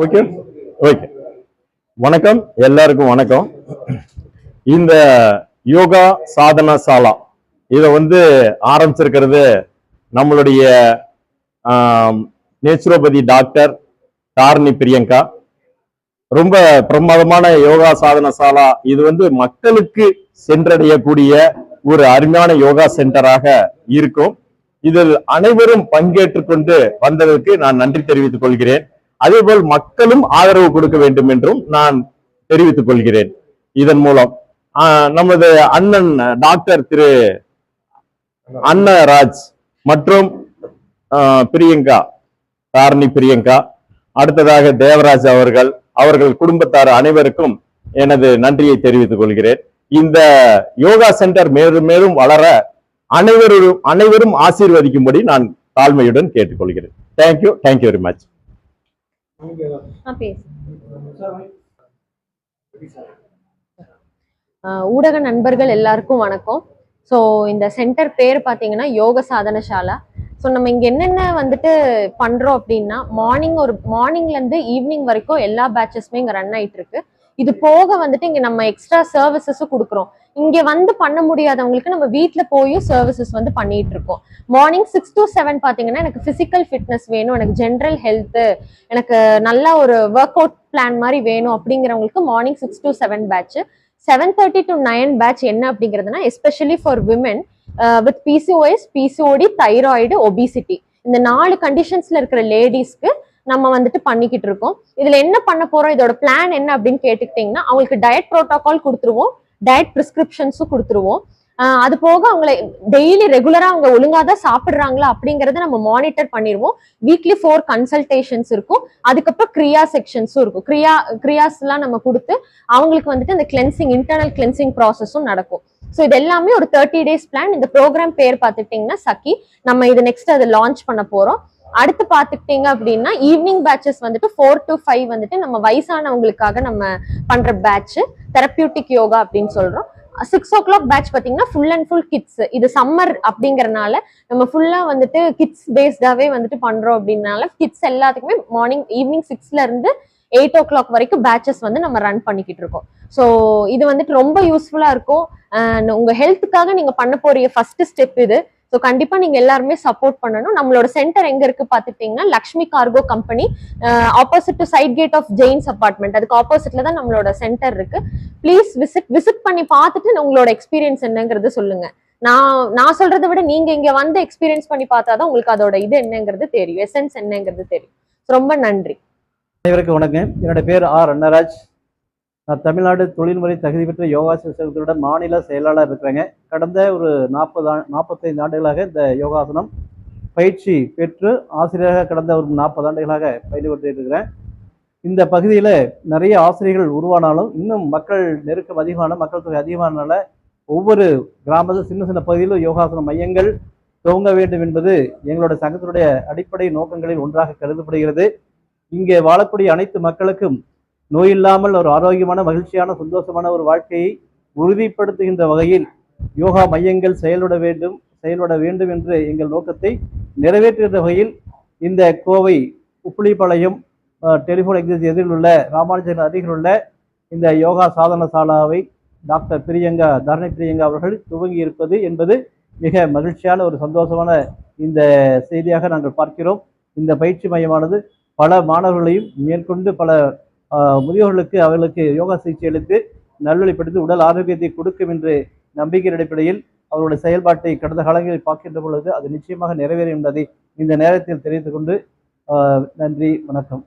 Okay okay. வணக்கம், எல்லாருக்கும் வணக்கம். இந்த யோகா சாதனா சாலா இதை ஆரம்பிச்சிருக்கிறது நம்மளுடைய நேச்சுரோபதி டாக்டர் தாரணி பிரியங்கா. ரொம்ப பிரமாதமான யோகா சாதன சாலா. இது மக்களுக்கு சென்றடையக்கூடிய ஒரு அருமையான யோகா சென்டராக இருக்கும். இதில் அனைவரும் பங்கேற்று கொண்டு வந்ததற்கு நான் நன்றி தெரிவித்துக் கொள்கிறேன். அதேபோல் மக்களும் ஆதரவு கொடுக்க வேண்டும் என்றும் நான் தெரிவித்துக் கொள்கிறேன். இதன் மூலம் நமது அண்ணன் டாக்டர் திரு அன்னராஜ் மற்றும் பிரியங்கா, தாரணி பிரியங்கா, அடுத்ததாக தேவராஜ் அவர்கள் குடும்பத்தார் அனைவருக்கும் எனது நன்றியை தெரிவித்துக் கொள்கிறேன். இந்த யோகா சென்டர் மேலும் மேலும் வளர அனைவரும் ஆசீர்வதிக்கும்படி நான் தாழ்மையுடன் கேட்டுக்கொள்கிறேன். Thank you very much. ஊடக நண்பர்கள் எல்லாருக்கும் வணக்கம். ஸோ இந்த சென்டர் பேர் பார்த்தீங்கன்னா யோக சாதனசாலா. ஸோ நம்ம இங்கே என்னென்ன பண்றோம் அப்படின்னா, மார்னிங்லேருந்து ஈவினிங் வரைக்கும் எல்லா பேட்சஸுமே இங்கே ரன் ஆயிட்டு இருக்கு. இது போக இங்கே நம்ம எக்ஸ்ட்ரா சர்வீசஸும் கொடுக்குறோம். இங்கே பண்ண முடியாதவங்களுக்கு நம்ம வீட்டில் போயும் சர்வீசஸ் பண்ணிட்டு இருக்கோம். மார்னிங் 6 to 7 பார்த்தீங்கன்னா எனக்கு ஃபிசிக்கல் ஃபிட்னஸ் வேணும், எனக்கு ஜென்ரல் ஹெல்த்து, எனக்கு நல்லா ஒரு ஒர்க் அவுட் பிளான் மாதிரி வேணும் அப்படிங்கிறவங்களுக்கு morning 6 to 7 batch. 7:30 to 9 batch என்ன அப்படிங்கிறதுனா especially for women with PCOS, PCOD, thyroid, obesity, இந்த 4 கண்டிஷன்ஸ்ல இருக்கிற லேடிஸ்க்கு நம்ம பண்ணிக்கிட்டு இருக்கோம். இதுல என்ன பண்ண போறோம், இதோட பிளான் என்ன அப்படின்னு கேட்டுக்கிட்டீங்கன்னா, அவங்களுக்கு டயட் ப்ரோட்டோகால் கொடுத்துருவோம், டயட் பிரிஸ்கிரிப்ஷன்ஸும் கொடுத்துருவோம். அது போக அவங்களை டெய்லி ரெகுலரா அவங்க ஒழுங்காதான் சாப்பிடுறாங்களா அப்படிங்கறத நம்ம மானிட்டர் பண்ணிடுவோம். வீக்லி 4 கன்சல்டேஷன்ஸ் இருக்கும். அதுக்கப்புறம் கிரியா செக்ஷன்ஸும் இருக்கும். கிரியாஸ் எல்லாம் நம்ம கொடுத்து அவங்களுக்கு அந்த கிளென்சிங், இன்டர்னல் கிளென்சிங் ப்ராசஸும் நடக்கும். ஸோ இது எல்லாமே ஒரு 30 days பிளான். இந்த ப்ரோக்ராம் பேர் பார்த்துக்கிட்டீங்கன்னா சக்கி. நம்ம இது நெக்ஸ்ட் அதை லான்ச் பண்ண போறோம். அடுத்து பாத்துக்கிட்டீங்க அப்படின்னா ஈவினிங் பேட்சஸ் 4 to 5 நம்ம வயசானவங்களுக்காக நம்ம பண்ற பேட்ச் தெரப்பியூட்டிக் யோகா அப்படின்னு சொல்றோம். 6 o'clock பேட்ச் பாத்தீங்கன்னா ஃபுல் அண்ட் ஃபுல் கிட்ஸ். இது சம்மர் அப்படிங்கறதுனால நம்ம ஃபுல்லா கிட்ஸ் பேஸ்டாவே பண்றோம். அப்படின்னால கிட்ஸ் எல்லாத்துக்குமே ஈவினிங் 6ல இருந்து 8 o'clock வரைக்கும் பேட்சஸ் நம்ம ரன் பண்ணிக்கிட்டு இருக்கோம். ஸோ இது ரொம்ப யூஸ்ஃபுல்லா இருக்கும். உங்க ஹெல்த்துக்காக நீங்க பண்ண போற ஃபர்ஸ்ட் ஸ்டெப் இது. ஸோ கண்டிப்பா நீங்க எல்லாருமே சப்போர்ட் பண்ணணும். நம்மளோட சென்டர் எங்க இருக்கு பாத்துக்கிட்டீங்கன்னா, Lakshmi cargo company opposite to side gate of Jains apartment, அதுக்கு ஆப்போசிட்ல தான் நம்மளோட சென்டர் இருக்கு. ப்ளீஸ் விசிட் பண்ணி பார்த்துட்டு உங்களோட எக்ஸ்பீரியன்ஸ் என்னங்கிறது சொல்லுங்க. நான் சொல்றதை விட நீங்க இங்க எக்ஸ்பீரியன்ஸ் பண்ணி பார்த்தாதான் உங்களுக்கு அதோட இது என்னங்கிறது தெரியும், எசன்ஸ் என்னங்கிறது தெரியும். ரொம்ப நன்றி. அனைவருக்கும் வணக்கம். என்னோட பேர் ஆர் அன்னராஜ். நான் தமிழ்நாடு தொழில்முறை தகுதி பெற்ற யோகாசன சங்கத்தோட மாநில செயலாளர் இருக்கிறேங்க. கடந்த ஒரு 45 ஆண்டுகளாக இந்த யோகாசனம் பயிற்சி பெற்று ஆசிரியராக கடந்த ஒரு 40 ஆண்டுகளாக பயின்று கொண்டு இருக்கிறேன். இந்த பகுதியில் நிறைய ஆசிரியர்கள் உருவானாலும் இன்னும் மக்கள் நெருக்கம் மக்கள் தொகை அதிகமானால ஒவ்வொரு கிராமத்தில் சின்ன பகுதியிலும் யோகாசன மையங்கள் துவங்க வேண்டும் என்பது எங்களோட சங்கத்தினுடைய அடிப்படை நோக்கங்களில் ஒன்றாக கருதப்படுகிறது. இங்கே வாழக்கூடிய அனைத்து மக்களுக்கும் நோய் இல்லாமல் ஒரு ஆரோக்கியமான, மகிழ்ச்சியான, சந்தோஷமான ஒரு வாழ்க்கையை உறுதிப்படுத்துகின்ற வகையில் யோகா மையங்கள் செயல்பட வேண்டும் என்ற எங்கள் நோக்கத்தை நிறைவேற்றுகின்ற வகையில் இந்த கோவை உப்புளிப்பாளையம் டெலிஃபோன் எக்ஸிஸ் எதிரில் உள்ள ராமானுஜன் அருகில் உள்ள இந்த யோகா சாதன சாலாவை டாக்டர் தாரணி பிரியங்கா அவர்கள் துவங்கி இருப்பது என்பது மிக மகிழ்ச்சியான ஒரு சந்தோஷமான இந்த செய்தியாக நாங்கள் பார்க்கிறோம். இந்த பயிற்சி மையமானது பல மாணவர்களையும் மேற்கொண்டு பல முதியோர்களுக்கு அவர்களுக்கு யோகா சிகிச்சை அளித்து நல்வழிப்படுத்தி உடல் ஆரோக்கியத்தை கொடுக்கும் என்று நம்பிக்கையின் அடிப்படையில் அவருடைய செயல்பாட்டை கடந்த காலங்களில் பார்க்கின்ற பொழுது அது நிச்சயமாக நிறைவேறும் என்பதை இந்த நேரத்தில் தெரிவித்துக் கொண்டு நன்றி, வணக்கம்.